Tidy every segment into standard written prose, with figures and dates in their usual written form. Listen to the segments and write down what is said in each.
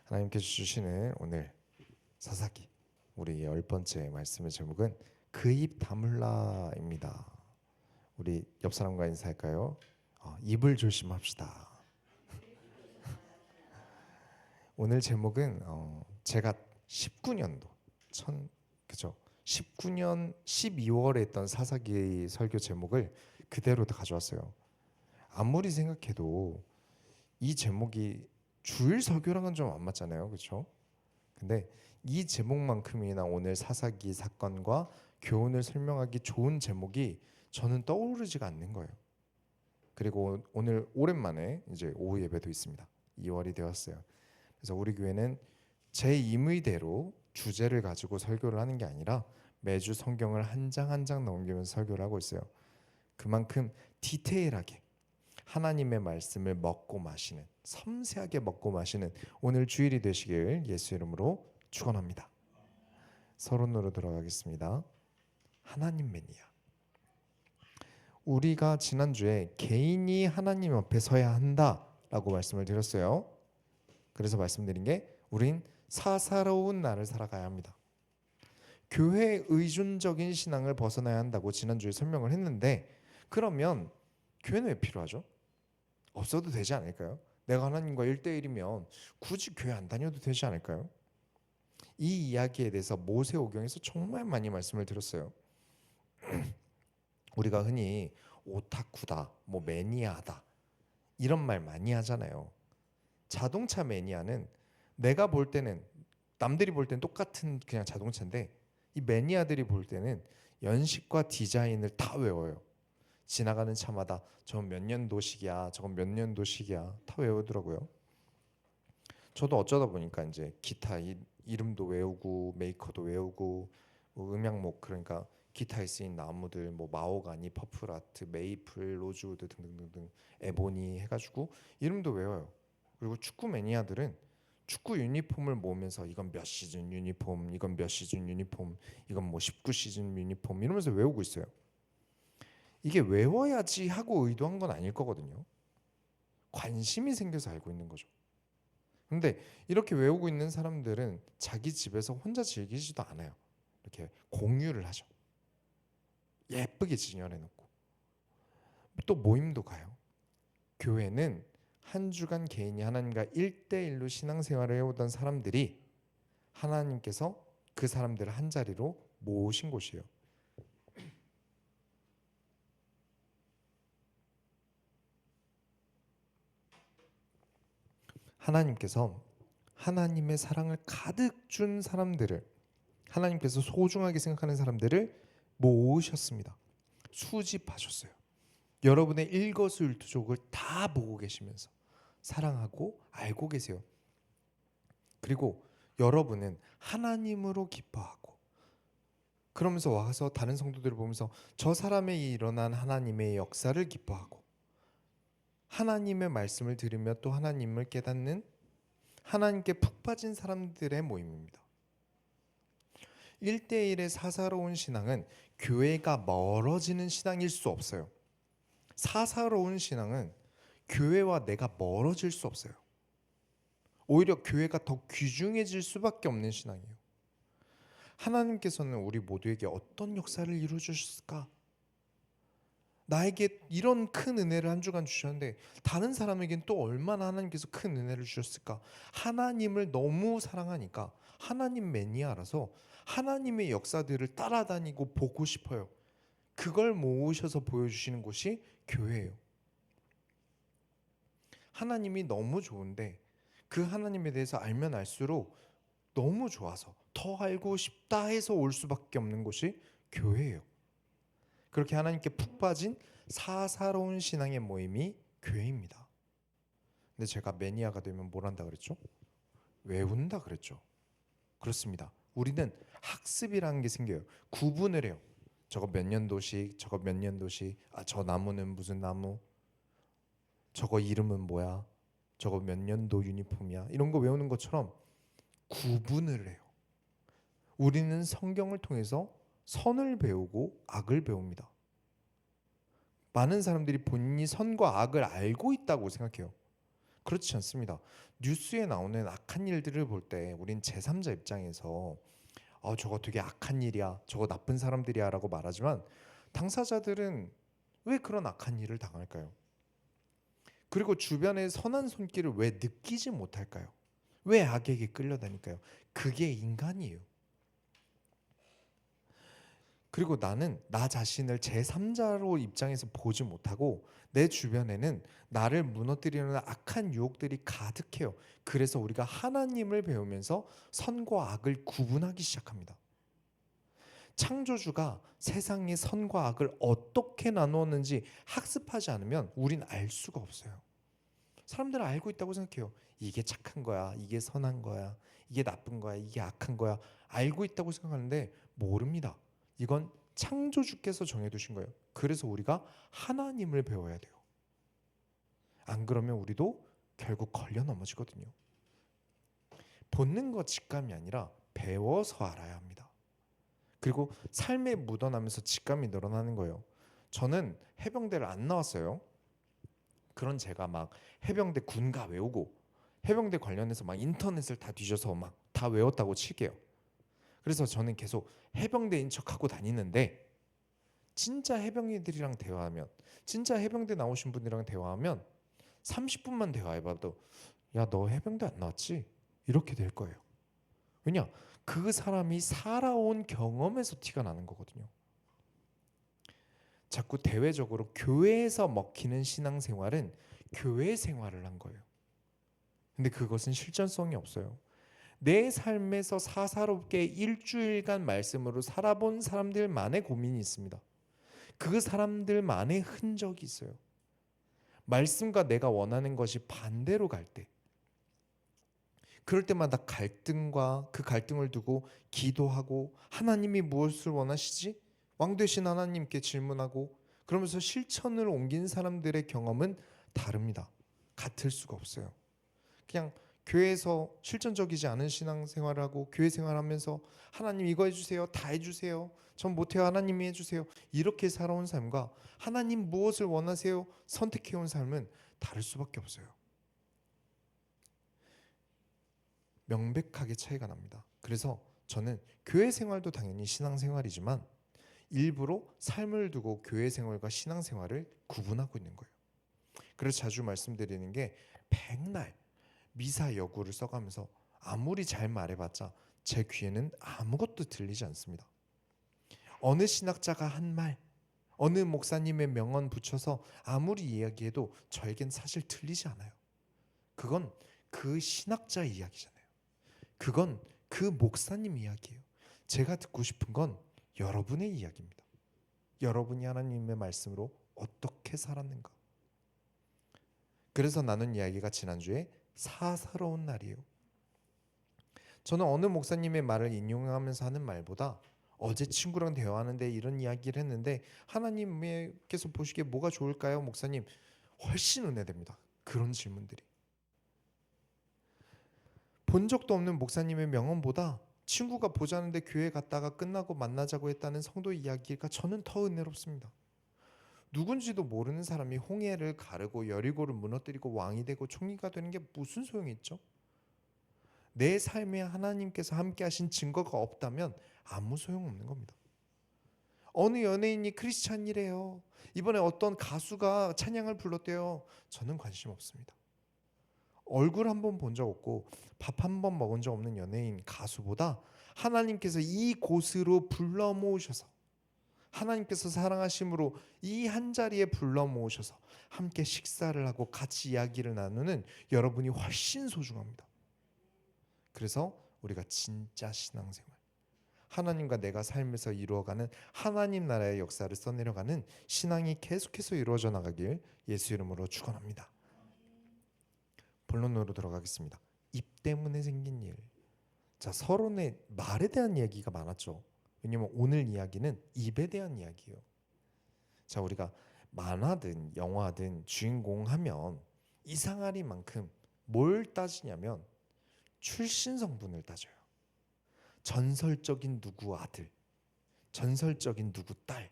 하나님께서 주시는 오늘 사사기 우리 10번째 말씀의 제목은 그 입 다물라입니다. 우리 옆 사람과 인사할까요? 입을 조심합시다. 오늘 제목은 제가 19년도 그죠? 19년 12월에 했던 사사기 설교 제목을 그대로 가져왔어요. 아무리 생각해도 이 제목이 주일 설교랑은 좀 안 맞잖아요, 그렇죠? 근데 이 제목만큼이나 오늘 사사기 사건과 교훈을 설명하기 좋은 제목이 저는 떠오르지가 않는 거예요. 그리고 오늘 오랜만에 이제 오후 예배도 있습니다. 2월이 되었어요. 그래서 우리 교회는 제 임의대로 주제를 가지고 설교를 하는 게 아니라 매주 성경을 한 장 한 장 넘기면서 설교를 하고 있어요. 그만큼 디테일하게 하나님의 말씀을 먹고 마시는, 섬세하게 먹고 마시는 오늘 주일이 되시길 예수 이름으로 축원합니다. 서론으로 들어가겠습니다. 하나님 매니아. 우리가 지난주에 개인이 하나님 앞에 서야 한다라고 말씀을 드렸어요. 그래서 말씀드린 게 우린 사사로운 날을 살아가야 합니다. 교회 의존적인 신앙을 벗어나야 한다고 지난주에 설명을 했는데, 그러면 교회는 왜 필요하죠? 없어도 되지 않을까요? 내가 하나님과 1대1이면 굳이 교회 안 다녀도 되지 않을까요? 이 이야기에 대해서 모세오경에서 정말 많이 말씀을 드렸어요. 우리가 흔히 오타쿠다, 뭐 매니아다 이런 말 많이 하잖아요. 자동차 매니아는 내가 볼 때는, 남들이 볼 때는 똑같은 그냥 자동차인데, 이 매니아들이 볼 때는 연식과 디자인을 다 외워요. 지나가는 차마다 저건 몇 년도식이야, 저건 몇 년도식이야 다 외우더라고요. 저도 어쩌다 보니까 이제 기타 이름도 외우고 메이커도 외우고, 뭐 음향목, 그러니까 기타에 쓰인 나무들, 뭐 마호가니, 퍼플아트, 메이플, 로즈우드 등등등등, 에보니 해가지고 이름도 외워요. 그리고 축구 매니아들은 축구 유니폼을 모으면서 이건 몇 시즌 유니폼, 이건 몇 시즌 유니폼, 이건 뭐 19시즌 유니폼 이러면서 외우고 있어요. 이게 외워야지 하고 의도한 건 아닐 거거든요. 관심이 생겨서 알고 있는 거죠. 근데 이렇게 외우고 있는 사람들은 자기 집에서 혼자 즐기지도 않아요. 이렇게 공유를 하죠. 예쁘게 진열해 놓고. 또 모임도 가요. 교회는 한 주간 개인이 하나님과 1대1로 신앙생활을 해오던 사람들이 하나님께서 그 사람들을 한 자리로 모으신 곳이에요. 하나님께서 하나님의 사랑을 가득 준 사람들을, 하나님께서 소중하게 생각하는 사람들을 모으셨습니다. 수집하셨어요. 여러분의 일거수일투족을 다 보고 계시면서 사랑하고 알고 계세요. 그리고 여러분은 하나님으로 기뻐하고, 그러면서 와서 다른 성도들을 보면서 저 사람에 일어난 하나님의 역사를 기뻐하고, 하나님의 말씀을 들으며 또 하나님을 깨닫는, 하나님께 푹 빠진 사람들의 모임입니다. 1대1의 사사로운 신앙은 교회가 멀어지는 신앙일 수 없어요. 사사로운 신앙은 교회와 내가 멀어질 수 없어요. 오히려 교회가 더 귀중해질 수밖에 없는 신앙이에요. 하나님께서는 우리 모두에게 어떤 역사를 이루어 주셨을까? 나에게 이런 큰 은혜를 한 주간 주셨는데 다른 사람에겐 또 얼마나 하나님께서 큰 은혜를 주셨을까? 하나님을 너무 사랑하니까 하나님 매니아라서 하나님의 역사들을 따라다니고 보고 싶어요. 그걸 모으셔서 보여주시는 곳이 교회예요. 하나님이 너무 좋은데 그 하나님에 대해서 알면 알수록 너무 좋아서 더 알고 싶다 해서 올 수밖에 없는 곳이 교회예요. 그렇게 하나님께 푹 빠진 사사로운 신앙의 모임이 교회입니다. 근데 제가 매니아가 되면 뭘 한다 그랬죠? 외운다 그랬죠. 그렇습니다. 우리는 학습이라는 게 생겨요. 구분을 해요. 저거 몇 년도식, 저거 몇 년도식, 저 나무는 무슨 나무, 저거 이름은 뭐야, 저거 몇 년도 유니폼이야, 이런 거 외우는 것처럼 구분을 해요. 우리는 성경을 통해서 선을 배우고 악을 배웁니다. 많은 사람들이 본인이 선과 악을 알고 있다고 생각해요. 그렇지 않습니다. 뉴스에 나오는 악한 일들을 볼 때 우린 제3자 입장에서 저거 되게 악한 일이야, 저거 나쁜 사람들이야라고 말하지만 당사자들은 왜 그런 악한 일을 당할까요? 그리고 주변의 선한 손길을 왜 느끼지 못할까요? 왜 악에게 끌려다닐까요? 그게 인간이에요. 그리고 나는 나 자신을 제3자로 입장에서 보지 못하고 내 주변에는 나를 무너뜨리는 악한 유혹들이 가득해요. 그래서 우리가 하나님을 배우면서 선과 악을 구분하기 시작합니다. 창조주가 세상의 선과 악을 어떻게 나누었는지 학습하지 않으면 우린 알 수가 없어요. 사람들은 알고 있다고 생각해요. 이게 착한 거야, 이게 선한 거야, 이게 나쁜 거야, 이게 악한 거야. 알고 있다고 생각하는데 모릅니다. 이건 창조주께서 정해두신 거예요. 그래서 우리가 하나님을 배워야 돼요. 안 그러면 우리도 결국 걸려 넘어지거든요. 본능과 직감이 아니라 배워서 알아야 합니다. 그리고 삶에 묻어나면서 직감이 늘어나는 거예요. 저는 해병대를 안 나왔어요. 그런 제가 막 해병대 군가 외우고 해병대 관련해서 막 인터넷을 다 뒤져서 막 다 외웠다고 칠게요. 그래서 저는 계속 해병대인 척하고 다니는데 진짜 해병이들이랑 대화하면, 진짜 해병대 나오신 분이랑 대화하면 30분만 대화해봐도 야, 너 해병대 안 나왔지? 이렇게 될 거예요. 왜냐? 그 사람이 살아온 경험에서 티가 나는 거거든요. 자꾸 대외적으로 교회에서 먹히는 신앙생활은 교회 생활을 한 거예요. 근데 그것은 실전성이 없어요. 내 삶에서 사사롭게 일주일간 말씀으로 살아본 사람들만의 고민이 있습니다. 그 사람들만의 흔적이 있어요. 말씀과 내가 원하는 것이 반대로 갈 때, 그럴 때마다 갈등과 그 갈등을 두고 기도하고 하나님이 무엇을 원하시지? 왕 되신 하나님께 질문하고 그러면서 실천을 옮긴 사람들의 경험은 다릅니다. 같을 수가 없어요. 그냥 교회에서 실전적이지 않은 신앙생활을 하고 교회 생활하면서 하나님 이거 해주세요, 다 해주세요, 전 못해요, 하나님이 해주세요, 이렇게 살아온 삶과 하나님 무엇을 원하세요 선택해온 삶은 다를 수밖에 없어요. 명백하게 차이가 납니다. 그래서 저는 교회 생활도 당연히 신앙생활이지만 일부러 삶을 두고 교회 생활과 신앙생활을 구분하고 있는 거예요. 그래서 자주 말씀드리는 게 백날 미사 여구를 써가면서 아무리 잘 말해봤자 제 귀에는 아무것도 들리지 않습니다. 어느 신학자가 한 말, 어느 목사님의 명언 붙여서 아무리 이야기해도 저에겐 사실 들리지 않아요. 그건 그 신학자의 이야기잖아요. 그건 그 목사님 이야기예요. 제가 듣고 싶은 건 여러분의 이야기입니다. 여러분이 하나님의 말씀으로 어떻게 살았는가. 그래서 나눈 이야기가 지난주에 사사로운 날이에요. 저는 어느 목사님의 말을 인용하면서 하는 말보다 어제 친구랑 대화하는데 이런 이야기를 했는데 하나님께서 보시기에 뭐가 좋을까요, 목사님? 훨씬 은혜됩니다. 그런 질문들이. 본 적도 없는 목사님의 명언보다 친구가 보자는데 교회 갔다가 끝나고 만나자고 했다는 성도 이야기가 저는 더 은혜롭습니다. 누군지도 모르는 사람이 홍해를 가르고 여리고를 무너뜨리고 왕이 되고 총리가 되는 게 무슨 소용이 있죠? 내 삶에 하나님께서 함께 하신 증거가 없다면 아무 소용없는 겁니다. 어느 연예인이 크리스찬이래요, 이번에 어떤 가수가 찬양을 불렀대요, 저는 관심 없습니다. 얼굴 한 번 본 적 없고 밥 한 번 먹은 적 없는 연예인, 가수보다 하나님께서 이 곳으로 불러 모으셔서 하나님께서 사랑하심으로 이 한자리에 불러 모으셔서 함께 식사를 하고 같이 이야기를 나누는 여러분이 훨씬 소중합니다. 그래서 우리가 진짜 신앙생활, 하나님과 내가 삶에서 이루어가는 하나님 나라의 역사를 써내려가는 신앙이 계속해서 이루어져 나가길 예수 이름으로 축원합니다. 본론으로 들어가겠습니다. 입 때문에 생긴 일. 자, 서론의 말에 대한 이야기가 많았죠. 왜냐면 오늘 이야기는 입에 대한 이야기예요. 자, 우리가 만화든 영화든 주인공 하면 이상하리만큼 뭘 따지냐면 출신 성분을 따져요. 전설적인 누구 아들, 전설적인 누구 딸,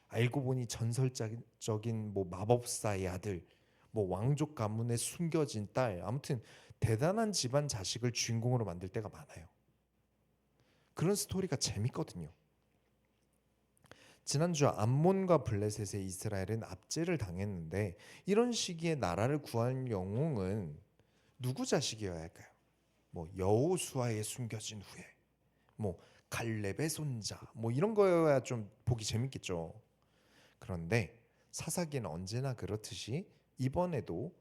알고 보니 전설적인 뭐 마법사의 아들, 뭐 왕족 가문에 숨겨진 딸, 아무튼 대단한 집안 자식을 주인공으로 만들 때가 많아요. 그런 스토리가 재밌거든요. 지난주 암몬과 블레셋의 이스라엘은 압제를 당했는데 이런 시기에 나라를 구할 영웅은 누구 자식이어야 할까요? 뭐 여호수아의 숨겨진 후예, 뭐 갈렙의 손자, 뭐 이런 거여야 좀 보기 재밌겠죠. 그런데 사사기는 언제나 그렇듯이 이번에도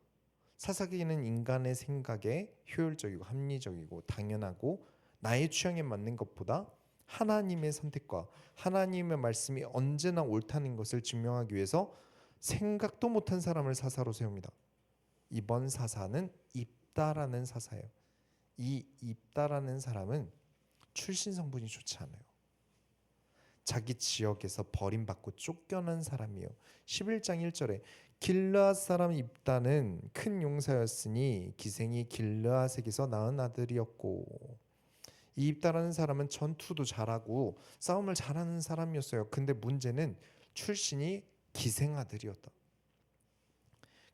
사사기는 인간의 생각에 효율적이고 합리적이고 당연하고 나의 취향에 맞는 것보다 하나님의 선택과 하나님의 말씀이 언제나 옳다는 것을 증명하기 위해서 생각도 못한 사람을 사사로 세웁니다. 이번 사사는 입다라는 사사예요. 이 입다라는 사람은 출신 성분이 좋지 않아요. 자기 지역에서 버림받고 쫓겨난 사람이에요. 11장 1절에 길르앗 사람 입다는 큰 용사였으니 기생이 길르앗에게서 낳은 아들이었고, 이 입다라는 사람은 전투도 잘하고 싸움을 잘하는 사람이었어요. 근데 문제는 출신이 기생 아들이었다.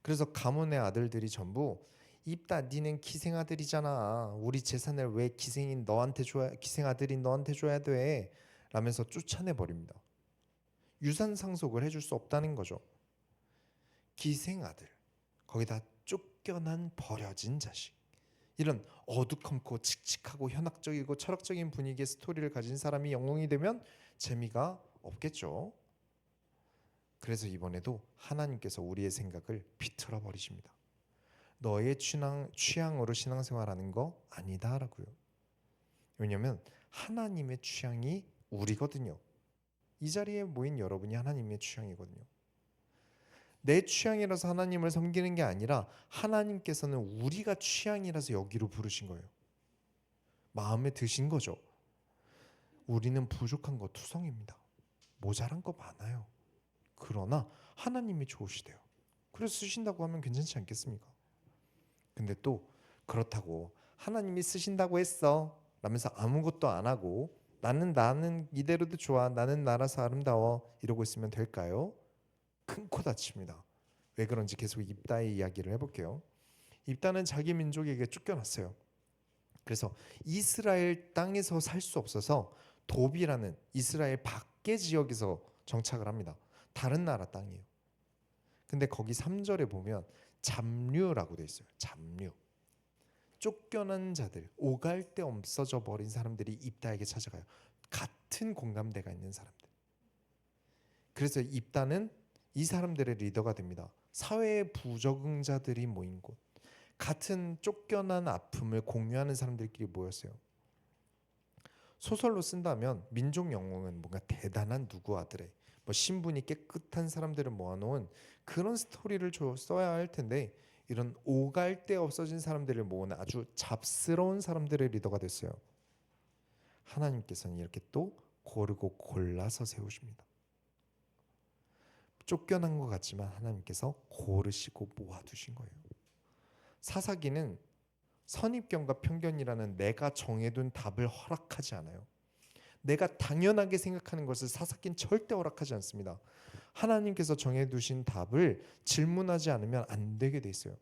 그래서 가문의 아들들이 전부 입다 니는 기생 아들이잖아. 우리 재산을 왜 기생 아들인 너한테 줘야 돼? 라면서 쫓아내 버립니다. 유산 상속을 해줄 수 없다는 거죠. 기생 아들, 거기다 쫓겨난 버려진 자식. 이런 어두컴고 칙칙하고 현학적이고 철학적인 분위기의 스토리를 가진 사람이 영웅이 되면 재미가 없겠죠. 그래서 이번에도 하나님께서 우리의 생각을 비틀어 버리십니다. 너의 취향으로 신앙생활하는 거 아니다라고요. 왜냐하면 하나님의 취향이 우리거든요. 이 자리에 모인 여러분이 하나님의 취향이거든요. 내 취향이라서 하나님을 섬기는 게 아니라 하나님께서는 우리가 취향이라서 여기로 부르신 거예요. 마음에 드신 거죠. 우리는 부족한 거 투성입니다. 모자란 거 많아요. 그러나 하나님이 좋으시대요. 그래서 쓰신다고 하면 괜찮지 않겠습니까? 근데 또 그렇다고 하나님이 쓰신다고 했어 라면서 아무것도 안 하고 나는 이대로도 좋아, 나는 나라서 아름다워 이러고 있으면 될까요? 큰 코 다칩니다. 왜 그런지 계속 입다의 이야기를 해볼게요. 입다는 자기 민족에게 쫓겨났어요. 그래서 이스라엘 땅에서 살 수 없어서 도비라는 이스라엘 밖의 지역에서 정착을 합니다. 다른 나라 땅이에요. 근데 거기 3절에 보면 잡류라고 돼 있어요. 잡류. 쫓겨난 자들, 오갈 데 없어져 버린 사람들이 입다에게 찾아가요. 같은 공감대가 있는 사람들. 그래서 입다는 이 사람들의 리더가 됩니다. 사회의 부적응자들이 모인 곳, 같은 쫓겨난 아픔을 공유하는 사람들끼리 모였어요. 소설로 쓴다면 민족 영웅은 뭔가 대단한 누구 아들의 뭐 신분이 깨끗한 사람들을 모아놓은 그런 스토리를 써야 할 텐데 이런 오갈 데 없어진 사람들을 모으는 아주 잡스러운 사람들의 리더가 됐어요. 하나님께서는 이렇게 또 고르고 골라서 세우십니다. 쫓겨난 것 같지만 하나님께서 고르시고 모아두신 거예요. 사사기는 선입견과 편견이라는 내가 정해둔 답을 허락하지 않아요. 내가 당연하게 생각하는 것을 사사기는 절대 허락하지 않습니다. 하나님께서 정해두신 답을 질문하지 않으면 안 되게 돼 있어요.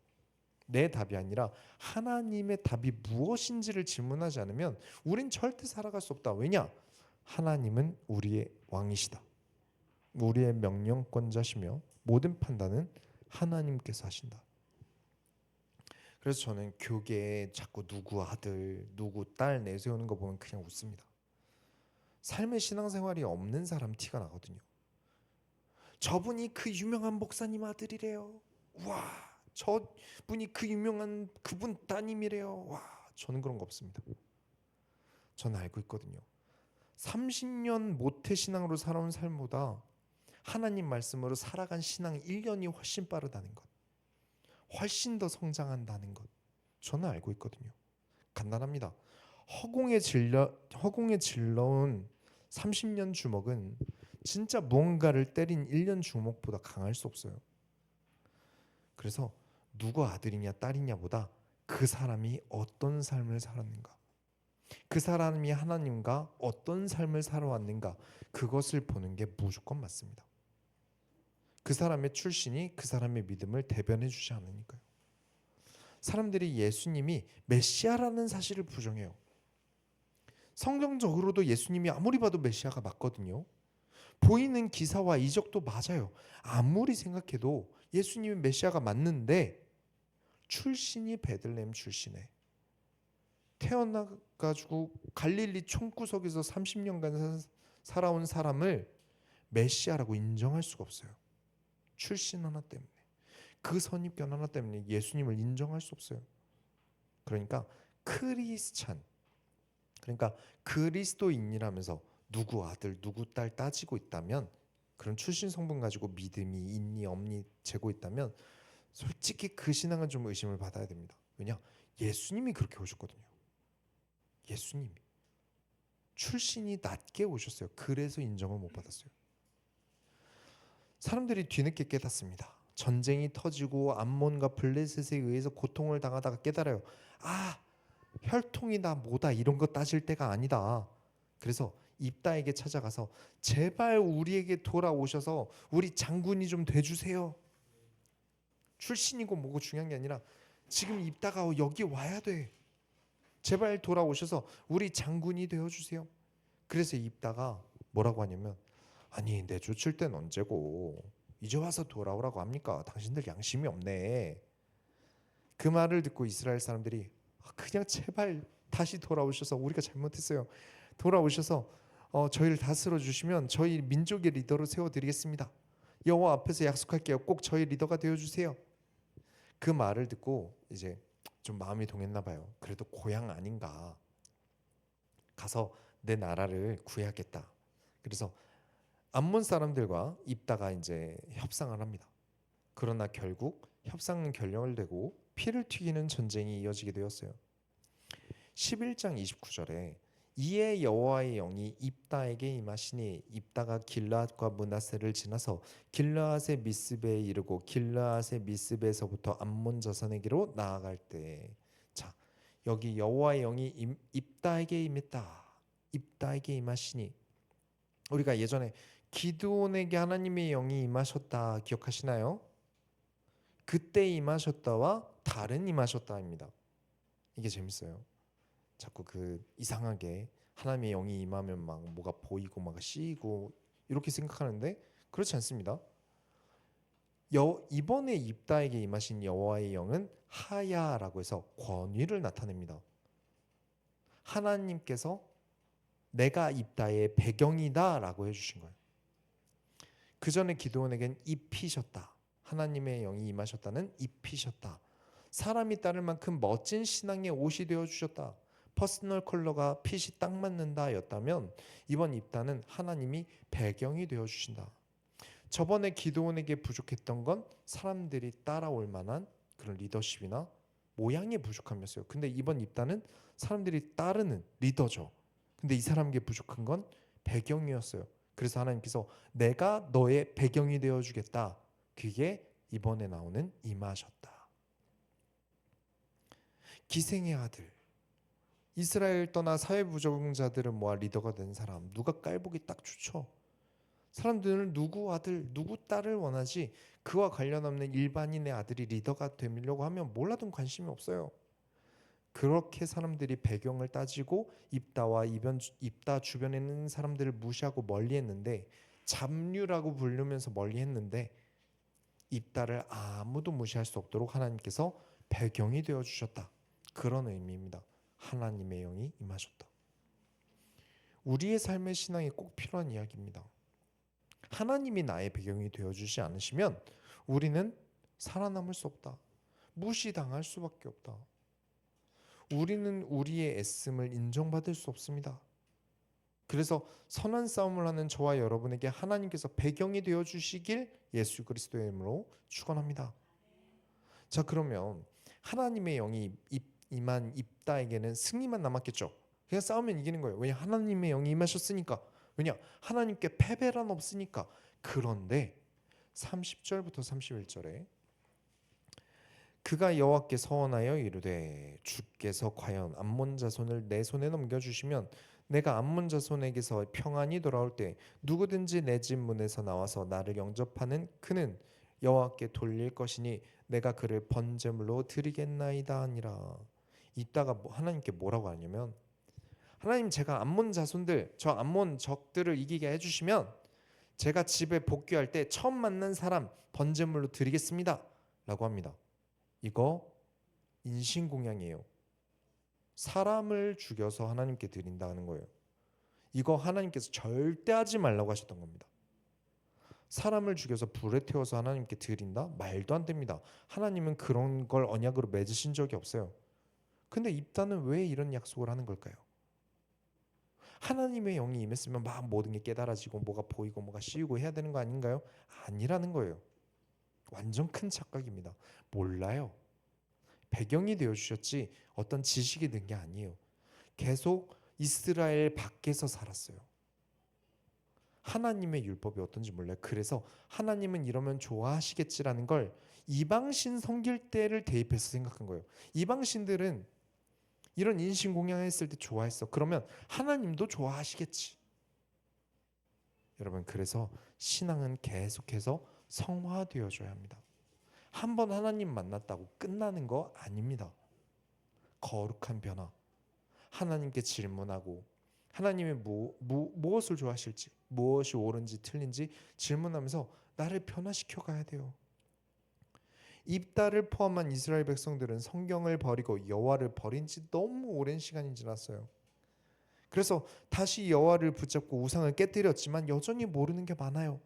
내 답이 아니라 하나님의 답이 무엇인지를 질문하지 않으면 우린 절대 살아갈 수 없다. 왜냐? 하나님은 우리의 왕이시다. 우리의 명령권자시며 모든 판단은 하나님께서 하신다. 그래서 저는 교계에 자꾸 누구 아들, 누구 딸 내세우는 거 보면 그냥 웃습니다. 삶의 신앙생활이 없는 사람 티가 나거든요. 저분이 그 유명한 목사님 아들이래요. 와, 저분이 그 유명한 그분 따님이래요. 와, 저는 그런 거 없습니다. 저는 알고 있거든요. 30년 모태 신앙으로 살아온 삶보다 하나님 말씀으로 살아간 신앙 1년이 훨씬 빠르다는 것, 훨씬 더 성장한다는 것, 저는 알고 있거든요. 간단합니다. 허공에 질러온 30년 주먹은 진짜 무언가를 때린 1년 주먹보다 강할 수 없어요. 그래서 누구 아들이냐 딸이냐보다 그 사람이 어떤 삶을 살았는가, 그 사람이 하나님과 어떤 삶을 살아왔는가, 그것을 보는 게 무조건 맞습니다. 그 사람의 출신이 그 사람의 믿음을 대변해 주지 않으니까요. 사람들이 예수님이 메시아라는 사실을 부정해요. 성경적으로도 예수님이 아무리 봐도 메시아가 맞거든요. 보이는 기사와 이적도 맞아요. 아무리 생각해도 예수님이 메시아가 맞는데 출신이 베들레헴 출신에 태어나가지고 갈릴리 총구석에서 30년간 살아온 사람을 메시아라고 인정할 수가 없어요. 출신 하나 때문에, 그 선입견 하나 때문에 예수님을 인정할 수 없어요. 그러니까 크리스찬, 그러니까 그리스도인이라면서 누구 아들 누구 딸 따지고 있다면, 그런 출신 성분 가지고 믿음이 있니 없니 재고 있다면 솔직히 그 신앙은 좀 의심을 받아야 됩니다. 왜냐? 예수님이 그렇게 오셨거든요. 예수님이 출신이 낮게 오셨어요. 그래서 인정을 못 받았어요. 사람들이 뒤늦게 깨닫습니다. 전쟁이 터지고 암몬과 블레셋에 의해서 고통을 당하다가 깨달아요. 아, 혈통이다 뭐다 이런 거 따질 때가 아니다. 그래서 입다에게 찾아가서 제발 우리에게 돌아오셔서 우리 장군이 좀 돼주세요. 출신이고 뭐고 중요한 게 아니라 지금 입다가 여기 와야 돼. 제발 돌아오셔서 우리 장군이 되어주세요. 그래서 입다가 뭐라고 하냐면, 아니 내쫓을 땐 언제고 이제 와서 돌아오라고 합니까? 당신들 양심이 없네. 그 말을 듣고 이스라엘 사람들이 그냥 제발 다시 돌아오셔서, 우리가 잘못했어요, 돌아오셔서 저희를 다스려 주시면 저희 민족의 리더로 세워드리겠습니다. 여호와 앞에서 약속할게요. 꼭 저희 리더가 되어주세요. 그 말을 듣고 이제 좀 마음이 동했나 봐요. 그래도 고향 아닌가, 가서 내 나라를 구해야겠다. 그래서 암몬 사람들과 입다가 이제 협상을 합니다. 그러나 결국 협상은 결렬되고 피를 튀기는 전쟁이 이어지게 되었어요. 11장 29절에 이에 여호와의 영이 입다에게 임하시니 입다가 길르앗과 므낫세를 지나서 길르앗의 미스베에 이르고 길르앗의 미스베에서부터 암몬 자손에게로 나아갈 때, 자 여기 여호와의 영이 입다에게 임했다. 입다에게 임하시니, 우리가 예전에 기드온에게 하나님의 영이 임하셨다 기억하시나요? 그때 임하셨다와 다른 임하셨다입니다. 이게 재밌어요. 자꾸 그 이상하게 하나님의 영이 임하면 막 뭐가 보이고 막 씌이고 이렇게 생각하는데 그렇지 않습니다. 이번에 입다에게 임하신 여호와의 영은 하야라고 해서 권위를 나타냅니다. 하나님께서 내가 입다의 배경이다라고 해주신 거예요. 그 전에 기드온에겐 입히셨다, 하나님의 영이 임하셨다는 입히셨다, 사람이 따를 만큼 멋진 신앙의 옷이 되어주셨다, 퍼스널 컬러가 핏이 딱 맞는다 였다면, 이번 입다는 하나님이 배경이 되어주신다. 저번에 기드온에게 부족했던 건 사람들이 따라올 만한 그런 리더십이나 모양의 부족함이었어요. 근데 이번 입다는 사람들이 따르는 리더죠. 근데 이 사람에게 부족한 건 배경이었어요. 그래서 하나님께서 내가 너의 배경이 되어주겠다. 그게 이번에 나오는 임하셨다. 기생의 아들, 이스라엘 떠나 사회부적응자들을 모아 리더가 된 사람, 누가 깔보기 딱 좋죠. 사람들은 누구 아들 누구 딸을 원하지 그와 관련 없는 일반인의 아들이 리더가 되려고 하면 몰라도 관심이 없어요. 그렇게 사람들이 배경을 따지고 입다와 입다 주변에 있는 사람들을 무시하고 멀리했는데, 잡류라고 부르면서 멀리했는데, 입다를 아무도 무시할 수 없도록 하나님께서 배경이 되어 주셨다. 그런 의미입니다. 하나님의 영이 임하셨다. 우리의 삶의 신앙이 꼭 필요한 이야기입니다. 하나님이 나의 배경이 되어주지 않으시면 우리는 살아남을 수 없다. 무시당할 수밖에 없다. 우리는 우리의 애씀을 인정받을 수 없습니다. 그래서 선한 싸움을 하는 저와 여러분에게 하나님께서 배경이 되어주시길 예수 그리스도의 이름으로 축원합니다. 자, 그러면 하나님의 영이 임한 입다에게는 승리만 남았겠죠. 그냥 싸우면 이기는 거예요. 왜냐? 하나님의 영이 임하셨으니까. 왜냐? 하나님께 패배란 없으니까. 그런데 30절부터 31절에 그가 여호와께 서원하여 이르되 주께서 과연 암몬 자손을 내 손에 넘겨주시면 내가 암몬 자손에게서 평안이 돌아올 때 누구든지 내 집 문에서 나와서 나를 영접하는 그는 여호와께 돌릴 것이니 내가 그를 번제물로 드리겠나이다 하니라. 이따가 하나님께 뭐라고 하냐면, 하나님, 제가 암몬 자손들, 저 암몬 적들을 이기게 해주시면 제가 집에 복귀할 때 처음 만난 사람 번제물로 드리겠습니다 라고 합니다. 이거 인신공양이에요. 사람을 죽여서 하나님께 드린다는 거예요. 이거 하나님께서 절대 하지 말라고 하셨던 겁니다. 사람을 죽여서 불에 태워서 하나님께 드린다? 말도 안 됩니다. 하나님은 그런 걸 언약으로 맺으신 적이 없어요. 근데 입다는 왜 이런 약속을 하는 걸까요? 하나님의 영이 임했으면 막 모든 게 깨달아지고 뭐가 보이고 뭐가 씌우고 해야 되는 거 아닌가요? 아니라는 거예요. 완전 큰 착각입니다. 몰라요. 배경이 되어주셨지 어떤 지식이 된 게 아니에요. 계속 이스라엘 밖에서 살았어요. 하나님의 율법이 어떤지 몰라요. 그래서 하나님은 이러면 좋아하시겠지라는 걸 이방신 섬길 때를 대입해서 생각한 거예요. 이방신들은 이런 인신공양했을 때 좋아했어. 그러면 하나님도 좋아하시겠지. 여러분, 그래서 신앙은 계속해서 성화되어져야 합니다. 한번 하나님 만났다고 끝나는 거 아닙니다. 거룩한 변화, 하나님께 질문하고 하나님이 무엇을 좋아하실지, 무엇이 옳은지 틀린지 질문하면서 나를 변화시켜 가야 돼요. 입다를 포함한 이스라엘 백성들은 성경을 버리고 여호와를 버린 지 너무 오랜 시간이 지났어요. 그래서 다시 여호와를 붙잡고 우상을 깨뜨렸지만 여전히 모르는 게 많아요.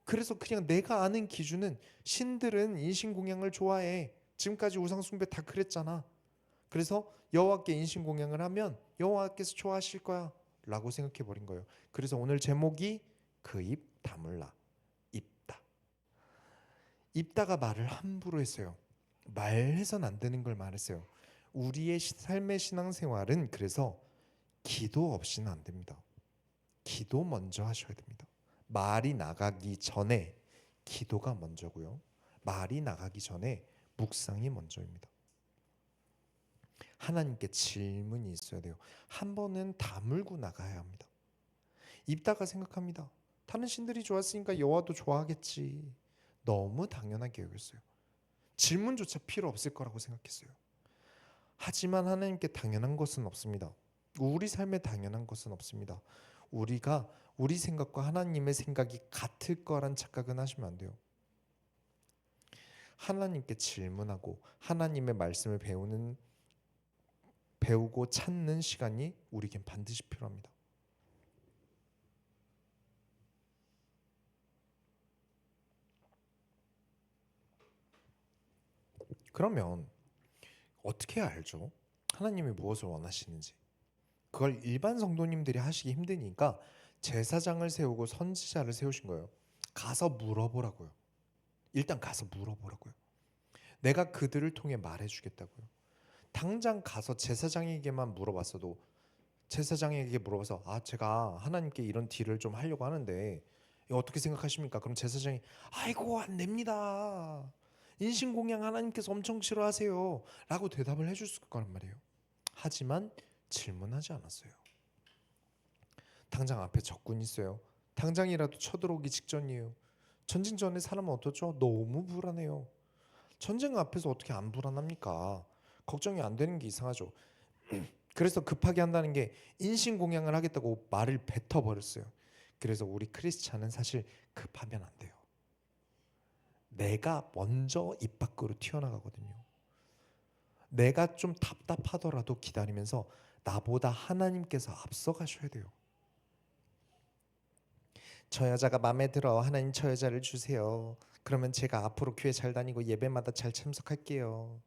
그래서 그냥 내가 아는 기준은 신들은 인신공양을 좋아해. 지금까지 우상숭배 다 그랬잖아. 그래서 여호와께 인신공양을 하면 여호와께서 좋아하실 거야 라고 생각해 버린 거예요. 그래서 오늘 제목이 그 입 다물라. 입다. 입다가 말을 함부로 했어요. 말해선 안 되는 걸 말했어요. 우리의 삶의 신앙생활은 그래서 기도 없이는 안 됩니다. 기도 먼저 하셔야 됩니다. 말이 나가기 전에 기도가 먼저고요. 말이 나가기 전에 묵상이 먼저입니다. 하나님께 질문이 있어야 돼요. 한 번은 다물고 나가야 합니다. 입다가 생각합니다. 다른 신들이 좋았으니까 여호와도 좋아하겠지. 너무 당연하게 여겼어요. 질문조차 필요 없을 거라고 생각했어요. 하지만 하나님께 당연한 것은 없습니다. 우리 삶에 당연한 것은 없습니다. 우리가 우리 생각과 하나님의 생각이 같을 거란 착각은 하시면 안 돼요. 하나님께 질문하고 하나님의 말씀을 배우고 찾는 시간이 우리에겐 반드시 필요합니다. 그러면 어떻게 알죠? 하나님이 무엇을 원하시는지. 그걸 일반 성도님들이 하시기 힘드니까 제사장을 세우고 선지자를 세우신 거예요. 가서 물어보라고요. 일단 가서 물어보라고요. 내가 그들을 통해 말해주겠다고요. 당장 가서 제사장에게만 물어봤어도, 제사장에게 물어봐서 제가 하나님께 이런 딜을 좀 하려고 하는데 이거 어떻게 생각하십니까? 그럼 제사장이 아이고 안 됩니다. 인신공양 하나님께서 엄청 싫어하세요 라고 대답을 해줬을 거란 말이에요. 하지만 질문하지 않았어요. 당장 앞에 적군이 있어요. 당장이라도 쳐들어오기 직전이에요. 전쟁 전에 사람은 어떻죠? 너무 불안해요. 전쟁 앞에서 어떻게 안 불안합니까? 걱정이 안 되는 게 이상하죠. 그래서 급하게 한다는 게 인신공양을 하겠다고 말을 뱉어버렸어요. 그래서 우리 크리스찬은 사실 급하면 안 돼요. 내가 먼저 입 밖으로 튀어나가거든요. 내가 좀 답답하더라도 기다리면서 나보다 하나님께서 앞서가셔야 돼요. 저 여자가 마음에 들어. 하나님 저 여자를 주세요. 그러면 제가 앞으로 교회 잘 다니고 예배마다 잘 참석할게요.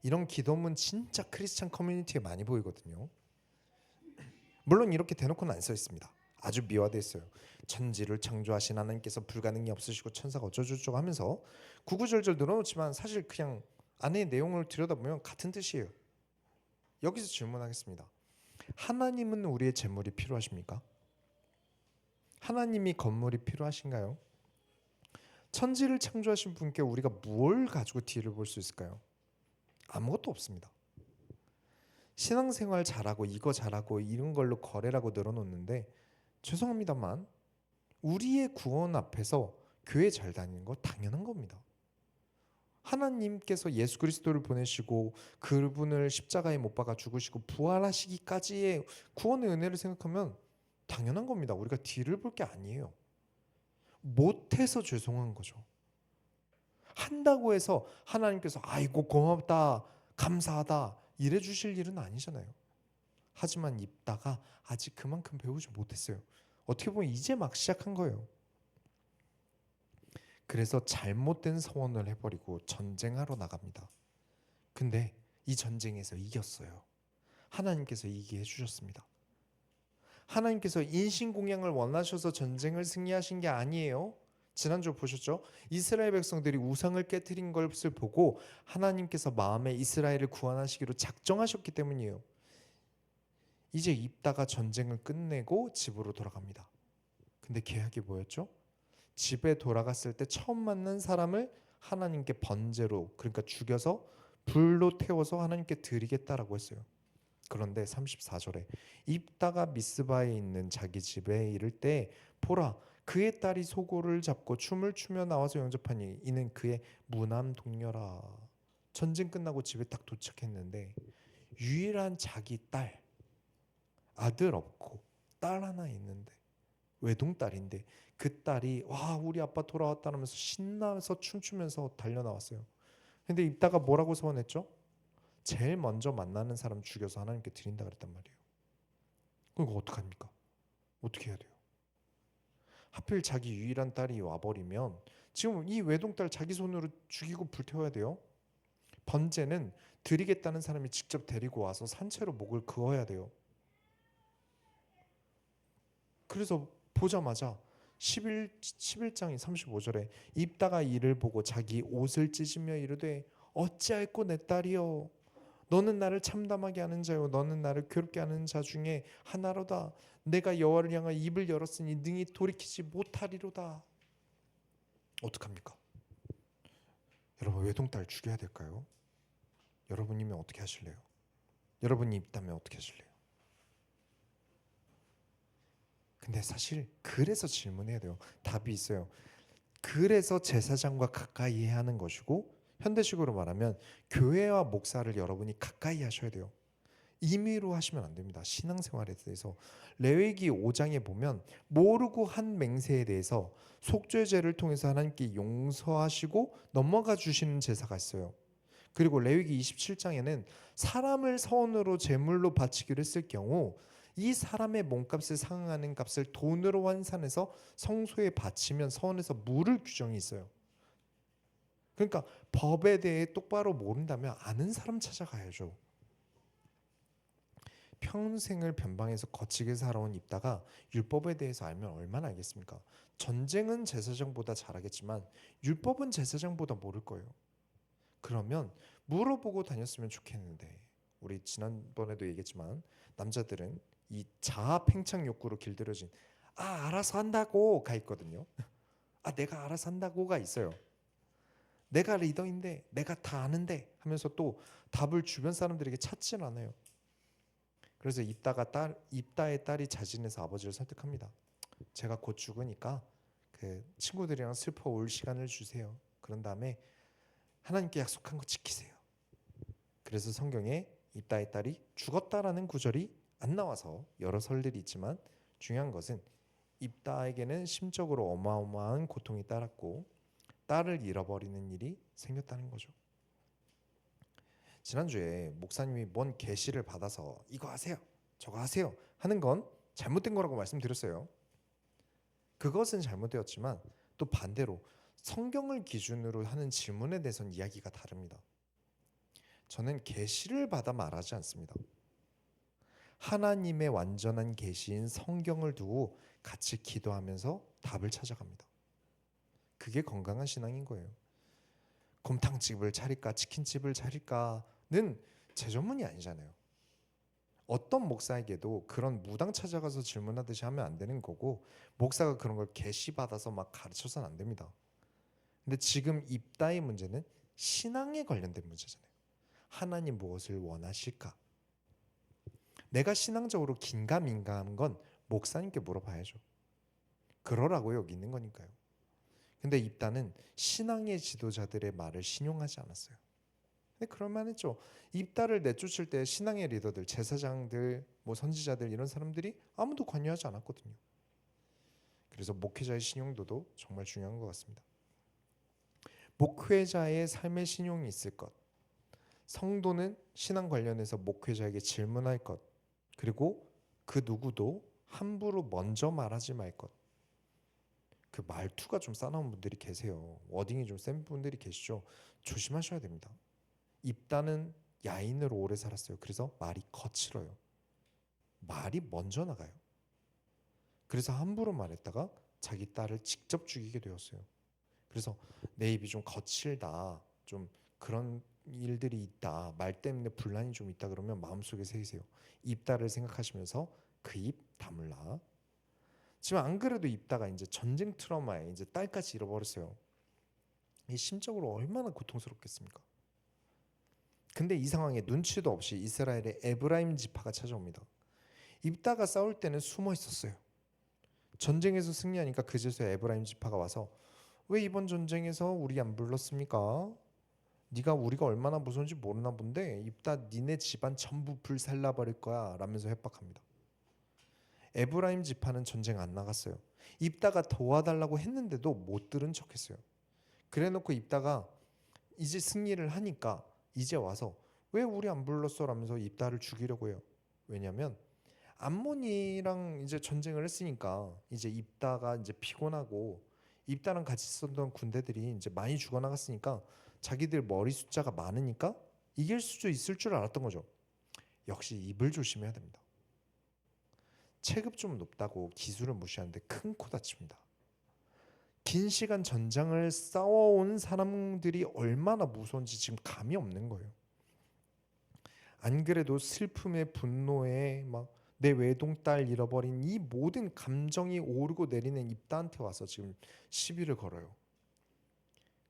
이런 기도문 진짜 크리스찬 커뮤니티에 많이 보이거든요. 물론 이렇게 대놓고는 안 써 있습니다. 아주 미화되어 있어요. 천지를 창조하신 하나님께서 불가능이 없으시고 천사가 어쩌고저쩌고 하면서 구구절절 늘어놓지만 사실 그냥 안의 내용을 들여다보면 같은 뜻이에요. 여기서 질문하겠습니다. 하나님은 우리의 재물이 필요하십니까? 하나님이 건물이 필요하신가요? 천지를 창조하신 분께 우리가 뭘 가지고 뒤를 볼 수 있을까요? 아무것도 없습니다. 신앙생활 잘하고 이거 잘하고 이런 걸로 거래라고 늘어놓는데, 죄송합니다만 우리의 구원 앞에서 교회 잘 다니는 거 당연한 겁니다. 하나님께서 예수 그리스도를 보내시고 그분을 십자가에 못 박아 죽으시고 부활하시기까지의 구원의 은혜를 생각하면 당연한 겁니다. 우리가 뒤를 볼 게 아니에요. 못해서 죄송한 거죠. 한다고 해서 하나님께서 아이고 고맙다 감사하다 이래 주실 일은 아니잖아요. 하지만 입다가 아직 그만큼 배우지 못했어요. 어떻게 보면 이제 막 시작한 거예요. 그래서 잘못된 서원을 해버리고 전쟁하러 나갑니다. 근데 이 전쟁에서 이겼어요. 하나님께서 이기게 해주셨습니다. 하나님께서 인신공양을 원하셔서 전쟁을 승리하신 게 아니에요. 지난주 보셨죠? 이스라엘 백성들이 우상을 깨뜨린 것을 보고 하나님께서 마음에 이스라엘을 구원하시기로 작정하셨기 때문이에요. 이제 입다가 전쟁을 끝내고 집으로 돌아갑니다. 근데 계약이 뭐였죠? 집에 돌아갔을 때 처음 만난 사람을 하나님께 번제로, 그러니까 죽여서 불로 태워서 하나님께 드리겠다라고 했어요. 그런데 34절에 입다가 미스바에 있는 자기 집에 이를 때 보라 그의 딸이 소고를 잡고 춤을 추며 나와서 영접하니 이는 그의 무남 동료라. 전쟁 끝나고 집에 딱 도착했는데 유일한 자기 딸, 아들 없고 딸 하나 있는데 외동딸인데 그 딸이 와 우리 아빠 돌아왔다면서 신나서 춤추면서 달려 나왔어요. 근데 입다가 뭐라고 서원했죠? 제일 먼저 만나는 사람 죽여서 하나님께 드린다 그랬단 말이에요. 그럼 어떡합니까? 어떻게 해야 돼요? 하필 자기 유일한 딸이 와버리면 지금 이 외동딸 자기 손으로 죽이고 불태워야 돼요. 번제는 드리겠다는 사람이 직접 데리고 와서 산채로 목을 그어야 돼요. 그래서 보자마자 11장이 35절에 입다가 이를 보고 자기 옷을 찢으며 이르되 어찌할꼬 내 딸이여 너는 나를 참담하게 하는 자요 너는 나를 괴롭게 하는 자 중에 하나로다. 내가 여호와를 향하여 입을 열었으니 능히 돌이키지 못하리로다. 어떡합니까? 여러분 외동딸 죽여야 될까요? 여러분이면 어떻게 하실래요? 여러분이 있다면 어떻게 하실래요? 근데 사실 그래서 질문해야 돼요. 답이 있어요. 그래서 제사장과 가까이 해야 하는 것이고 현대식으로 말하면 교회와 목사를 여러분이 가까이 하셔야 돼요. 임의로 하시면 안 됩니다. 신앙생활에 대해서 레위기 5장에 보면 모르고 한 맹세에 대해서 속죄제를 통해서 하나님께 용서하시고 넘어가 주시는 제사가 있어요. 그리고 레위기 27장에는 사람을 서원으로 제물로 바치기로 했을 경우 이 사람의 몸값을 상응하는 값을 돈으로 환산해서 성소에 바치면 서원에서 물을 규정이 있어요. 그러니까 법에 대해 똑바로 모른다면 아는 사람 찾아가야죠. 평생을 변방에서 거치게 살아온 입다가 율법에 대해서 알면 얼마나 알겠습니까? 전쟁은 제사장보다 잘하겠지만 율법은 제사장보다 모를 거예요. 그러면 물어보고 다녔으면 좋겠는데 우리 지난번에도 얘기했지만 남자들은 이 자아 팽창 욕구로 길들여진 알아서 한다고가 있거든요. 내가 알아서 한다고가 있어요. 내가 리더인데 내가 다 아는데 하면서 또 답을 주변 사람들에게 찾질 않아요. 그래서 입다의 딸이 자진해서 아버지를 설득합니다. 제가 곧 죽으니까 그 친구들이랑 슬퍼 올 시간을 주세요. 그런 다음에 하나님께 약속한 거 지키세요. 그래서 성경에 입다의 딸이 죽었다라는 구절이 안 나와서 여러 설들이 있지만 중요한 것은 입다에게는 심적으로 어마어마한 고통이 따랐고 딸을 잃어버리는 일이 생겼다는 거죠. 지난주에 목사님이 뭔 계시를 받아서 이거 하세요 저거 하세요 하는 건 잘못된 거라고 말씀드렸어요. 그것은 잘못되었지만 또 반대로 성경을 기준으로 하는 질문에 대해서는 이야기가 다릅니다. 저는 계시를 받아 말하지 않습니다. 하나님의 완전한 계시인 성경을 두고 같이 기도하면서 답을 찾아갑니다. 그게 건강한 신앙인 거예요. 곰탕집을 차릴까 치킨집을 차릴까는 제 전문이 아니잖아요. 어떤 목사에게도 그런 무당 찾아가서 질문하듯이 하면 안 되는 거고 목사가 그런 걸 계시받아서 막 가르쳐서는 안 됩니다. 근데 지금 입다의 문제는 신앙에 관련된 문제잖아요. 하나님 무엇을 원하실까? 내가 신앙적으로 긴가민가한 건 목사님께 물어봐야죠. 그러라고 여기 있는 거니까요. 근데 입다는 신앙의 지도자들의 말을 신용하지 않았어요. 근데 그럴 만했죠. 입다를 내쫓을 때 신앙의 리더들, 제사장들, 뭐 선지자들 이런 사람들이 아무도 관여하지 않았거든요. 그래서 목회자의 신용도도 정말 중요한 것 같습니다. 목회자의 삶의 신용이 있을 것, 성도는 신앙 관련해서 목회자에게 질문할 것, 그리고 그 누구도 함부로 먼저 말하지 말 것. 그 말투가 좀 싸나운 분들이 계세요. 워딩이 좀 센 분들이 계시죠. 조심하셔야 됩니다. 입다는 야인으로 오래 살았어요. 그래서 말이 거칠어요. 말이 먼저 나가요. 그래서 함부로 말했다가 자기 딸을 직접 죽이게 되었어요. 그래서 내 입이 좀 거칠다, 좀 그런 일들이 있다, 말 때문에 분란이 좀 있다 그러면 마음속에 새기세요. 입다를 생각하시면서 그 입 다물라. 지금 안 그래도 입다가 이제 전쟁 트라우마에 이제 딸까지 잃어버렸어요. 이 심적으로 얼마나 고통스럽겠습니까? 근데 이 상황에 눈치도 없이 이스라엘의 에브라임 지파가 찾아옵니다. 입다가 싸울 때는 숨어 있었어요. 전쟁에서 승리하니까 그제서야 에브라임 지파가 와서 왜 이번 전쟁에서 우리 안 불렀습니까? 네가 우리가 얼마나 무서운지 모르나 본데 입다 니네 집안 전부 불살라 버릴 거야 라면서 협박합니다. 에브라임 지파는 전쟁 안 나갔어요. 입다가 도와달라고 했는데도 못 들은 척했어요. 그래놓고 입다가 이제 승리를 하니까 이제 와서 왜 우리 안 불렀어 라면서 입다를 죽이려고 해요. 왜냐하면 암몬이랑 이제 전쟁을 했으니까 이제 입다가 이제 피곤하고 입다랑 같이 있었던 군대들이 이제 많이 죽어나갔으니까 자기들 머리 숫자가 많으니까 이길 수 있을 줄 알았던 거죠. 역시 입을 조심해야 됩니다. 체급 좀 높다고 기술을 무시하는데 큰 코 다칩니다. 긴 시간 전장을 싸워온 사람들이 얼마나 무서운지 지금 감이 없는 거예요. 안 그래도 슬픔에 분노에 막 내 외동딸 잃어버린 이 모든 감정이 오르고 내리는 입다한테 와서 지금 시비를 걸어요.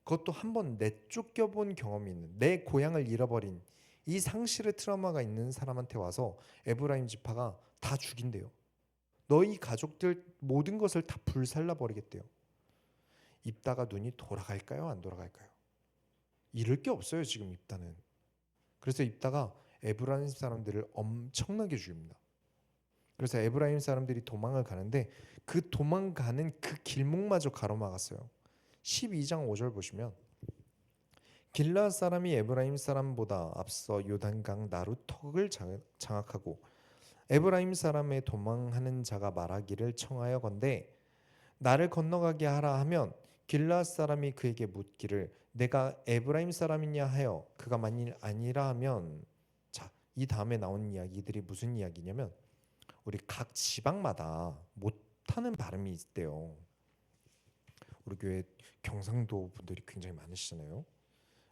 그것도 한번 내쫓겨본 경험이 있는, 내 고향을 잃어버린 이 상실의 트라우마가 있는 사람한테 와서 에브라임 지파가 다 죽인대요. 너희 가족들 모든 것을 다 불살라 버리겠대요. 입다가 눈이 돌아갈까요? 안 돌아갈까요? 잃을 게 없어요 지금 입다는. 그래서 입다가 에브라임 사람들을 엄청나게 죽입니다. 그래서 에브라임 사람들이 도망을 가는데 그 도망가는 그 길목마저 가로막았어요. 12장 5절 보시면 길르앗 사람이 에브라임 사람보다 앞서 요단강 나루턱을 장악하고 에브라임 사람의 도망하는 자가 말하기를 청하여건대 나를 건너가게 하라 하면 길르앗 사람이 그에게 묻기를 내가 에브라임 사람이냐 하여 그가 만일 아니라 하면 자, 이 다음에 나오는 이야기들이 무슨 이야기냐면 우리 각 지방마다 못하는 발음이 있대요. 우리 교회 경상도 분들이 굉장히 많으시잖아요.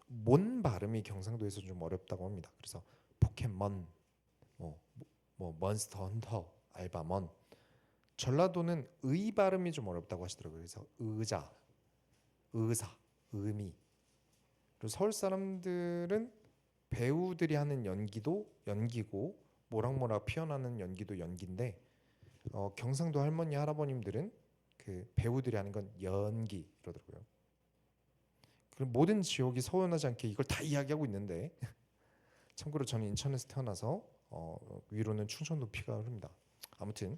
몬 발음이 경상도에서 좀 어렵다고 합니다. 그래서 포켓몬, 뭐, 뭐 몬스터 헌터, 알바몬. 전라도는 의 발음이 좀 어렵다고 하시더라고요. 그래서 의자, 의사, 의미. 그리고 서울 사람들은 배우들이 하는 연기도 연기고 모락모락 피어나는 연기도 연기인데 경상도 할머니 할아버님들은 그 배우들이 하는 건 연기 이러더라고요. 그럼 모든 지역이 서운하지 않게 이걸 다 이야기하고 있는데 참고로 저는 인천에서 태어나서 위로는 충청도 피가 흐릅니다. 아무튼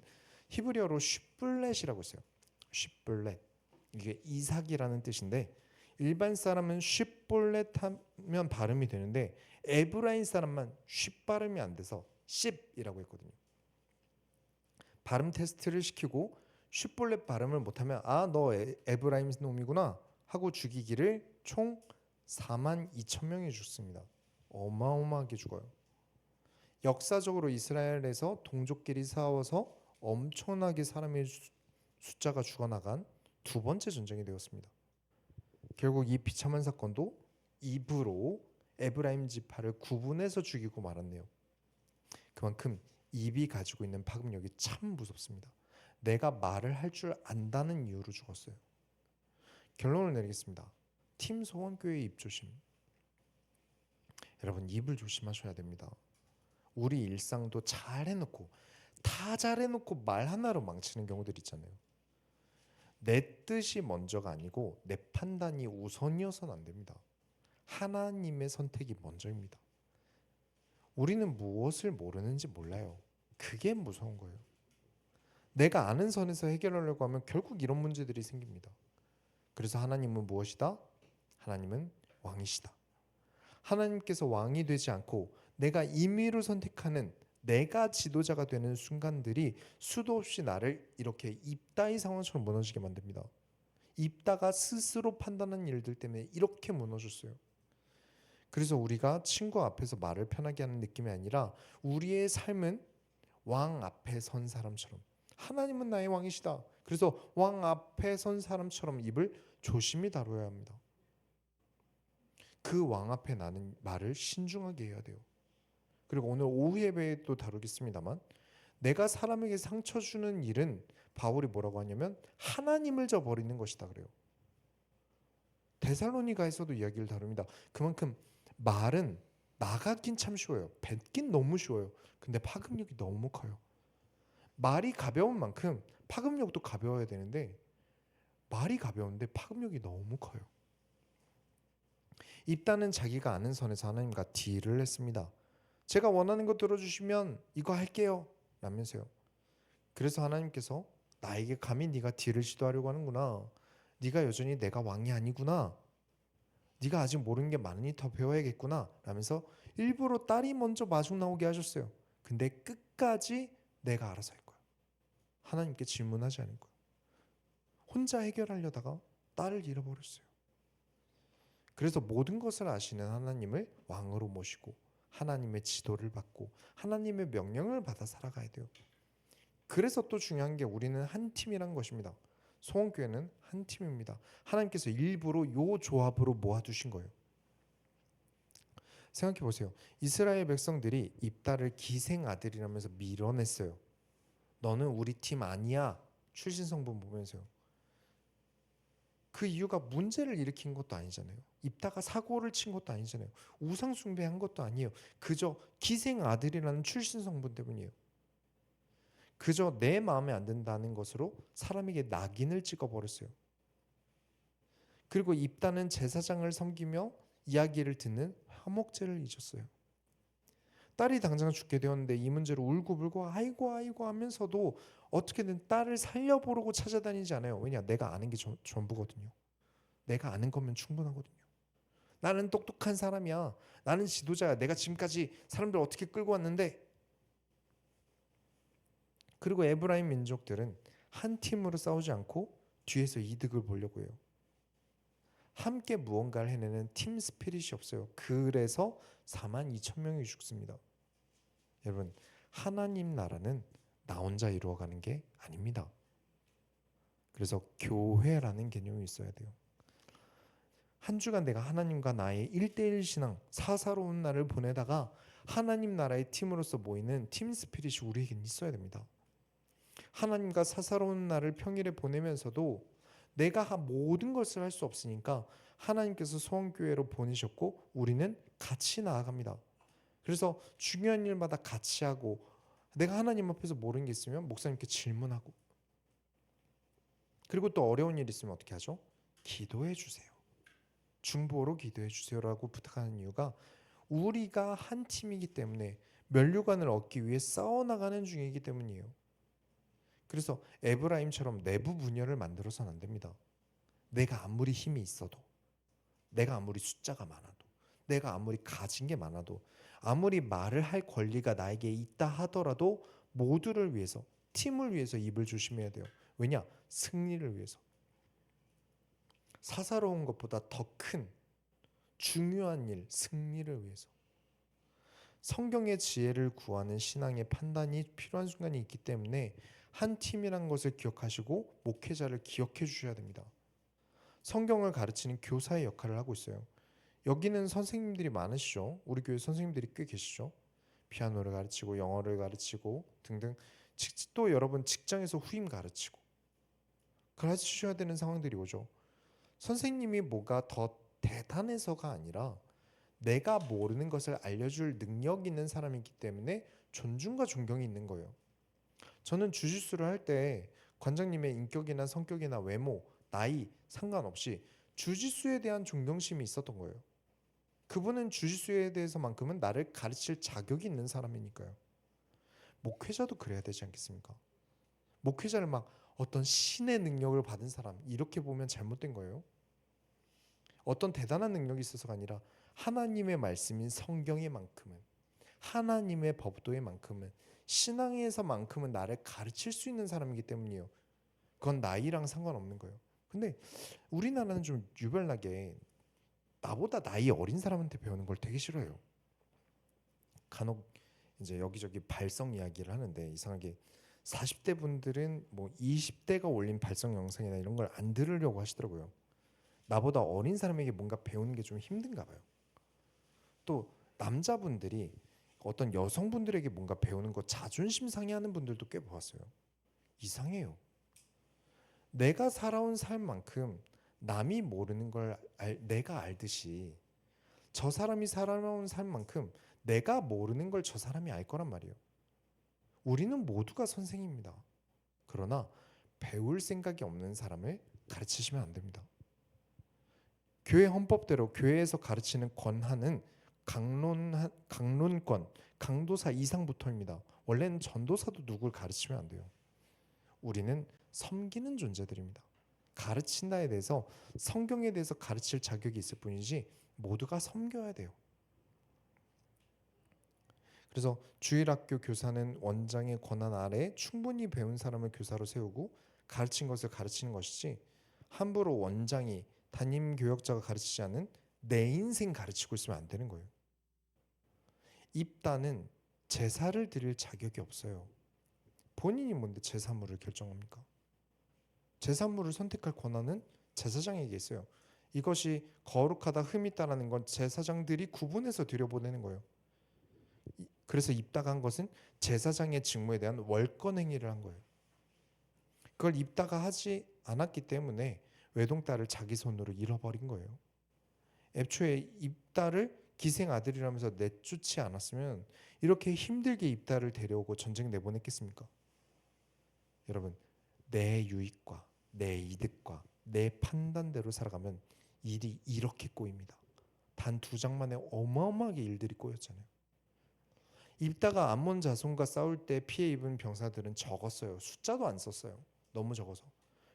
히브리어로 슈플렛이라고 있어요. 슈플렛 이게 이삭이라는 뜻인데 일반 사람은 슈플렛 하면 발음이 되는데 에브라임 사람만 슈 발음이 안 돼서 씹이라고 했거든요. 발음 테스트를 시키고 슈플렛 발음을 못하면 아 너 에브라임 놈이구나 하고 죽이기를 총 42,000명이 죽습니다. 어마어마하게 죽어요. 역사적으로 이스라엘에서 동족끼리 싸워서 엄청나게 사람의 숫자가 죽어나간 두 번째 전쟁이 되었습니다. 결국 이 비참한 사건도 입으로 에브라임 지파를 구분해서 죽이고 말았네요. 그만큼 입이 가지고 있는 파급력이 참 무섭습니다. 내가 말을 할 줄 안다는 이유로 죽었어요. 결론을 내리겠습니다. 팀 소원교회 입 조심. 여러분 입을 조심하셔야 됩니다. 우리 일상도 잘 해놓고 다 잘해놓고 말 하나로 망치는 경우들 있잖아요. 내 뜻이 먼저가 아니고 내 판단이 우선이어서는 안 됩니다. 하나님의 선택이 먼저입니다. 우리는 무엇을 모르는지 몰라요. 그게 무서운 거예요. 내가 아는 선에서 해결하려고 하면 결국 이런 문제들이 생깁니다. 그래서 하나님은 무엇이다? 하나님은 왕이시다. 하나님께서 왕이 되지 않고 내가 임의로 선택하는 내가 지도자가 되는 순간들이 수도 없이 나를 이렇게 입다의 상황처럼 무너지게 만듭니다. 입다가 스스로 판단한 일들 때문에 이렇게 무너졌어요. 그래서 우리가 친구 앞에서 말을 편하게 하는 느낌이 아니라 우리의 삶은 왕 앞에 선 사람처럼, 하나님은 나의 왕이시다. 그래서 왕 앞에 선 사람처럼 입을 조심히 다뤄야 합니다. 그 왕 앞에 나는 말을 신중하게 해야 돼요. 그리고 오늘 오후 예배에도 다루겠습니다만, 내가 사람에게 상처 주는 일은 바울이 뭐라고 하냐면 하나님을 저버리는 것이다 그래요. 데살로니가에서도 이야기를 다룹니다. 그만큼 말은 나가긴 참 쉬워요. 뱉긴 너무 쉬워요. 근데 파급력이 너무 커요. 말이 가벼운 만큼 파급력도 가벼워야 되는데 말이 가벼운데 파급력이 너무 커요. 입다는 자기가 아는 선에서 하나님과 딜을 했습니다. 제가 원하는 거 들어주시면 이거 할게요 라면서요. 그래서 하나님께서 나에게 감히 네가 딜을 시도하려고 하는구나. 네가 여전히 내가 왕이 아니구나. 네가 아직 모르는 게 많으니 더 배워야겠구나 라면서 일부러 딸이 먼저 마중 나오게 하셨어요. 근데 끝까지 내가 알아서 할 거야. 하나님께 질문하지 않을 거야. 혼자 해결하려다가 딸을 잃어버렸어요. 그래서 모든 것을 아시는 하나님을 왕으로 모시고 하나님의 지도를 받고 하나님의 명령을 받아 살아가야 돼요. 그래서 또 중요한 게 우리는 한 팀이란 것입니다. 소원교회는 한 팀입니다. 하나님께서 일부러 요 조합으로 모아두신 거예요. 생각해 보세요. 이스라엘 백성들이 입다를 기생 아들이라면서 밀어냈어요. 너는 우리 팀 아니야. 출신 성분 보면서요. 그 이유가 문제를 일으킨 것도 아니잖아요. 입다가 사고를 친 것도 아니잖아요. 우상 숭배한 것도 아니에요. 그저 기생 아들이라는 출신 성분 때문이에요. 그저 내 마음에 안 든다는 것으로 사람에게 낙인을 찍어버렸어요. 그리고 입다는 제사장을 섬기며 이야기를 듣는 화목제를 잊었어요. 딸이 당장 죽게 되었는데 이 문제로 울고불고 아이고 아이고 하면서도 어떻게든 딸을 살려보려고 찾아다니지 않아요. 왜냐? 내가 아는 게 전부거든요. 내가 아는 거면 충분하거든요. 나는 똑똑한 사람이야. 나는 지도자야. 내가 지금까지 사람들 어떻게 끌고 왔는데. 그리고 에브라임 민족들은 한 팀으로 싸우지 않고 뒤에서 이득을 보려고 해요. 함께 무언가를 해내는 팀 스피릿이 없어요. 그래서 42,000명이 죽습니다. 여러분, 하나님 나라는 나 혼자 이루어가는 게 아닙니다. 그래서 교회라는 개념이 있어야 돼요. 한 주간 내가 하나님과 나의 1대1 신앙, 사사로운 날을 보내다가 하나님 나라의 팀으로서 모이는 팀 스피릿이 우리에겐 있어야 됩니다. 하나님과 사사로운 날을 평일에 보내면서도 내가 모든 것을 할 수 없으니까 하나님께서 소원교회로 보내셨고 우리는 같이 나아갑니다. 그래서 중요한 일마다 같이 하고, 내가 하나님 앞에서 모르는 게 있으면 목사님께 질문하고, 그리고 또 어려운 일 있으면 어떻게 하죠? 기도해 주세요. 중보로 기도해 주세요라고 부탁하는 이유가 우리가 한 팀이기 때문에 면류관을 얻기 위해 싸워나가는 중이기 때문이에요. 그래서 에브라임처럼 내부 분열을 만들어서는 안 됩니다. 내가 아무리 힘이 있어도, 내가 아무리 숫자가 많아도, 내가 아무리 가진 게 많아도, 아무리 말을 할 권리가 나에게 있다 하더라도 모두를 위해서, 팀을 위해서 입을 조심해야 돼요. 왜냐? 승리를 위해서. 사사로운 것보다 더 큰 중요한 일, 승리를 위해서. 성경의 지혜를 구하는 신앙의 판단이 필요한 순간이 있기 때문에 한 팀이라는 것을 기억하시고 목회자를 기억해 주셔야 됩니다. 성경을 가르치는 교사의 역할을 하고 있어요. 여기는 선생님들이 많으시죠. 우리 교회 선생님들이 꽤 계시죠. 피아노를 가르치고 영어를 가르치고 등등. 또 여러분 직장에서 후임 가르치고 가르치셔야 되는 상황들이 오죠. 선생님이 뭐가 더 대단해서가 아니라 내가 모르는 것을 알려줄 능력 있는 사람이기 때문에 존중과 존경이 있는 거예요. 저는 주짓수를 할 때 관장님의 인격이나 성격이나 외모, 나이 상관없이 주짓수에 대한 존경심이 있었던 거예요. 그분은 주짓수에 대해서만큼은 나를 가르칠 자격이 있는 사람이니까요. 목회자도 그래야 되지 않겠습니까? 목회자를 막 어떤 신의 능력을 받은 사람 이렇게 보면 잘못된 거예요. 어떤 대단한 능력이 있어서가 아니라 하나님의 말씀인 성경의 만큼은, 하나님의 법도의 만큼은, 신앙에서만큼은 나를 가르칠 수 있는 사람이기 때문이에요. 그건 나이랑 상관없는 거예요. 근데 우리나라는 좀 유별나게 나보다 나이 어린 사람한테 배우는 걸 되게 싫어해요. 간혹 이제 여기저기 발성 이야기를 하는데 이상하게 40대 분들은 뭐 20대가 올린 발성 영상이나 이런 걸 안 들으려고 하시더라고요. 나보다 어린 사람에게 뭔가 배우는 게 좀 힘든가 봐요. 또 남자분들이 어떤 여성분들에게 뭔가 배우는 거 자존심 상해하는 분들도 꽤 보았어요. 이상해요. 내가 살아온 삶만큼 남이 모르는 걸 내가 알듯이 저 사람이 살아온 삶만큼 내가 모르는 걸 저 사람이 알 거란 말이에요. 우리는 모두가 선생입니다. 그러나 배울 생각이 없는 사람을 가르치시면 안 됩니다. 교회 헌법대로 교회에서 가르치는 권한은 강론권, 강도사 이상부터입니다. 원래는 전도사도 누굴 가르치면 안 돼요. 우리는 섬기는 존재들입니다. 가르친다에 대해서 성경에 대해서 가르칠 자격이 있을 뿐이지 모두가 섬겨야 돼요. 그래서 주일학교 교사는 원장의 권한 아래 충분히 배운 사람을 교사로 세우고 가르친 것을 가르치는 것이지 함부로 원장이 담임 교역자가 가르치지 않은 내 인생 가르치고 있으면 안 되는 거예요. 입단은 제사를 드릴 자격이 없어요. 본인이 뭔데 제사물을 결정합니까? 제사물을 선택할 권한은 제사장에게 있어요. 이것이 거룩하다 흠이 있다라는 건 제사장들이 구분해서 들여보내는 거예요. 그래서 입다가 한 것은 제사장의 직무에 대한 월권 행위를 한 거예요. 그걸 입다가 하지 않았기 때문에 외동딸을 자기 손으로 잃어버린 거예요. 애초에 입다를 기생 아들이라면서 내쫓지 않았으면 이렇게 힘들게 입다를 데려오고 전쟁 내보냈겠습니까? 여러분, 내 유익과 내 이득과 내 판단대로 살아가면 일이 이렇게 꼬입니다. 단 2장만에 어마어마하게 일들이 꼬였잖아요. 입다가 암몬 자손과 싸울 때 피해 입은 병사들은 적었어요. 숫자도 안 썼어요. 너무 적어서.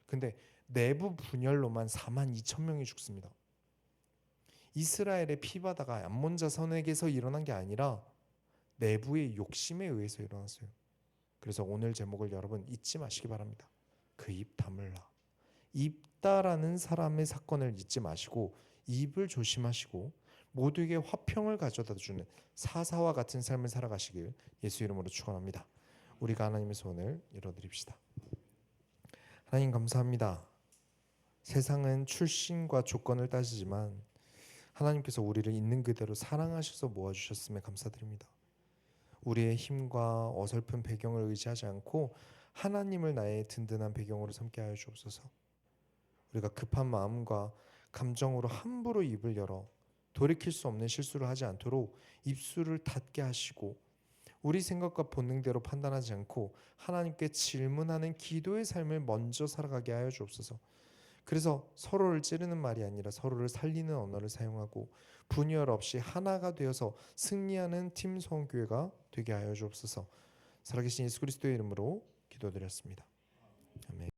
근데 내부 분열로만 42,000명이 죽습니다. 이스라엘의 피바다가 암몬 자손에게서 일어난 게 아니라 내부의 욕심에 의해서 일어났어요. 그래서 오늘 제목을 여러분 잊지 마시기 바랍니다. 그 입 다물라. 입다라는 사람의 사건을 잊지 마시고 입을 조심하시고 모두에게 화평을 가져다 주는 사사와 같은 삶을 살아가시길 예수 이름으로 축원합니다. 우리가 하나님의 소원을 이뤄드립시다. 하나님 감사합니다. 세상은 출신과 조건을 따지지만 하나님께서 우리를 있는 그대로 사랑하셔서 모아주셨음에 감사드립니다. 우리의 힘과 어설픈 배경을 의지하지 않고 하나님을 나의 든든한 배경으로 삼게 하여 주옵소서. 우리가 급한 마음과 감정으로 함부로 입을 열어 돌이킬 수 없는 실수를 하지 않도록 입술을 닫게 하시고 우리 생각과 본능대로 판단하지 않고 하나님께 질문하는 기도의 삶을 먼저 살아가게 하여 주옵소서. 그래서 서로를 찌르는 말이 아니라 서로를 살리는 언어를 사용하고 분열 없이 하나가 되어서 승리하는 팀 소원교회가 되게 하여 주옵소서. 살아계신 예수 그리스도의 이름으로 기도드렸습니다. 아멘.